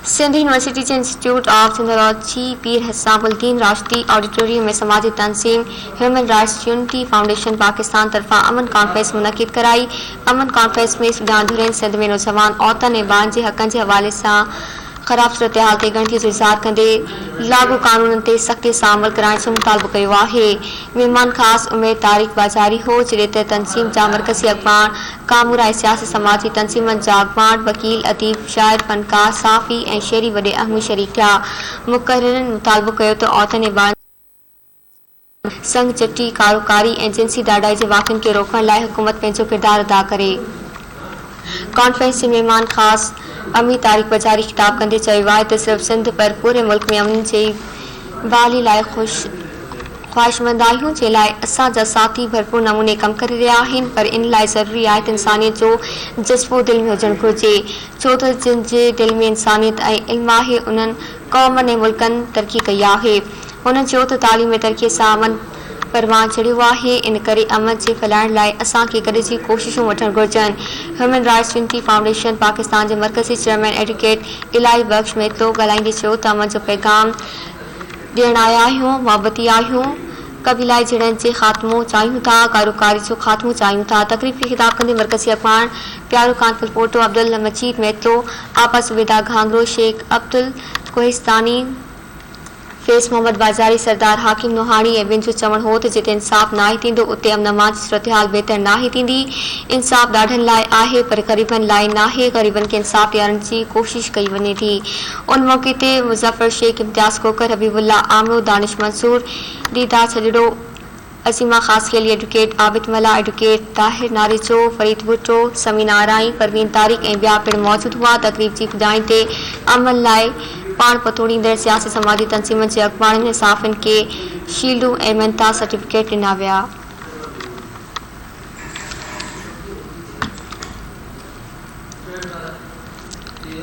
Sindh university के institute of Sindhology Pir Hisabuddin राष्ट्रीय auditorium में समाजी तंजीम human rights unity foundation Pakistan तरफा अमन कॉन्फ्रेंस मुनक़िद कराई। अमन कॉन्फ्रेंस में सुडान धुरन सिंध में नौजवान औरतन ऐं ॿारनि जे हक़नि जे हवाले सां ख़राब सूरत हाल ते ॻणती जो इज़हार कंदे लागू कानूननि ते सख़्ती सां अमल कराइण जो मुतालबो कयो आहे। मेहमान ख़ासि उमेर तारिक बाज़ारी हो, जॾहिं त तंज़ीम जा मरकज़ी अॻवान कामूर ऐं सियासी समाजी तंज़ीमनि जा अॻवान वकील अदीब शाइर फ़नकार सहाफ़ी ऐं शहरी वॾे अहम शरीक थिया। मुक़ररनि मुतालबो कयो त औरतुनि ऐं ॿारनि संग चिटी कारोकारी ऐं जिनसी ॾाढाई जे वाक़िअनि खे रोकण लाइ हुकूमत पंहिंजो किरदारु अदा करे। कॉन्फ्रेंस जे मेहमान ख़ासि अमी तारिक बाज़ारी ख़िताब कंदे चयो आहे त सिर्फ़ सिंध पर पूरे मुल्क में अमन जी बहाली लाइ ख़्वाहिशमंद आहियूं, जंहिं लाइ असांजा साथी भरपूर नमूने कमु करे रहिया आहिनि, पर इन लाइ ज़रूरी आहे त इंसानियत जो जज़्बो दिलि में हुजणु घुरिजे, छो त जिन जे दिलि में इंसानियत ऐं इल्मु आहे उन्हनि क़ौमनि ऐं मुल्कनि तरक़ी कई आहे। हुननि चयो त तालीम ऐं तरक़ीअ सां अमन परवान चढ़ियो आहे, इन करे अमन जे फैलाइण लाइ असांखे गॾिजी कोशिशूं वठणु घुरिजनि। Human rights unity foundation Pakistan जे मरकज़ी चेयरमैन एडवोकेट इलाही बख़्श मेतो ॻाल्हाईंदे चयो त अमन जो पैगाम ॾियण आया आहियूं, मोहबती आहियूं, क़बीलाई जड़नि जे ख़ात्मो चाहियूं था, कारोकारी जो ख़ात्मो चाहियूं था। तक़रीब खे ख़िताब कंदे मरकज़ी अॻवान प्यारो खान पलपोटो, अब्दुल मजीद मेतो, आपा सुबेदा घांगरो, शेख अब्दुल कोहिस्तानी, फैज़ मोहम्मद बाज़ारी, सरदार हाकिम नोहाणी ऐं ॿियनि जो चवणु हो त जिते इंसाफ़ नाहे थींदो उते अमन जी सूरत हाल बहितर नाहे थींदी। इंसाफ़ ॾाढनि लाइ आहे पर ग़रीबनि लाइ नाहे, ग़रीबनि खे इंसाफ़ ॾियारण जी कोशिश कई वञे थी। उन मौक़े ते मुज़फ़र शेख, इम्तियाज़ खोकर, हबीबुल्ला आमिरो, दानिश मंसूर, दीदा छजड़ो, अज़ीमा ख़ासखेली, एडवोकेट आबिद मला, एडवोकेट ताहिर नारेचो, फरीद भुट्टो, समीना आराई, परवीन तारिक ऐं ॿिया पिणु मौजूदु हुआ। तक़रीब जी इब्तिदाई ते अमन लाइ पाण पतोड़ींदड़ सियासी समाजी तंज़ीमनि जे अॻवाननि ऐं सहाफ़ियुनि खे शील्डूं ऐं मेहनता सर्टिफिकेट ॾिना विया।